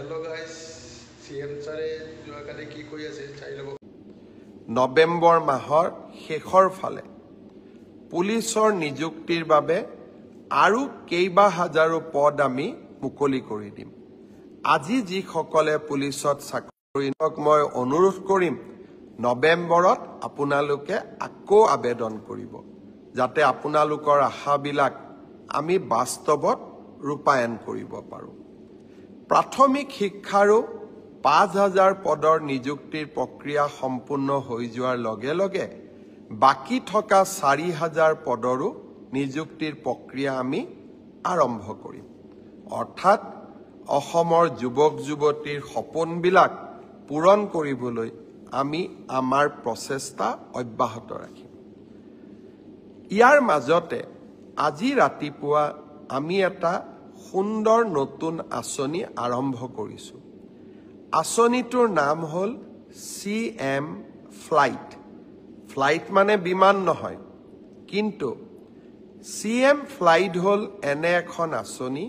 Hello guys, CM sare joakale ki koi ase chai lobo. November মাহৰ শেষৰ ফালে পুলিচৰ নিযুক্তিৰ বাবে আৰু কেইবা হাজাৰো পদ আমি মুকলি কৰি দিম। আজি যিসকলে পুলিচত চাকৰি মই অনুৰোধ কৰিম নৱেম্বৰত আপোনালোকে আকৌ আবেদন কৰিব যাতে আপোনালোকৰ আশাবিলাক আমি বাস্তৱত ৰূপায়ণ কৰিব পাৰোঁ। প্ৰাথমিক শিক্ষাৰো ৫,০০০ পদৰ নিযুক্তিৰ প্ৰক্ৰিয়া সম্পূৰ্ণ হৈ যোৱাৰ লগে লগে বাকি থকা ৪,০০০ পদৰো নিযুক্তিৰ প্ৰক্ৰিয়া আমি আৰম্ভ কৰিম। অৰ্থাৎ অসমৰ যুৱক যুৱতীৰ সপোনবিলাক পূৰণ কৰিবলৈ আমি আমাৰ প্ৰচেষ্টা অব্যাহত ৰাখিম। ইয়াৰ মাজতে আজি ৰাতিপুৱা আমি এটা সুন্দৰ নতুন আঁচনি আৰম্ভ কৰিছোঁ। আঁচনিটোৰ নাম হ'ল CM ফ্লাইট। ফ্লাইট মানে বিমান নহয়, কিন্তু CM ফ্লাইট হ'ল এনে এখন আঁচনি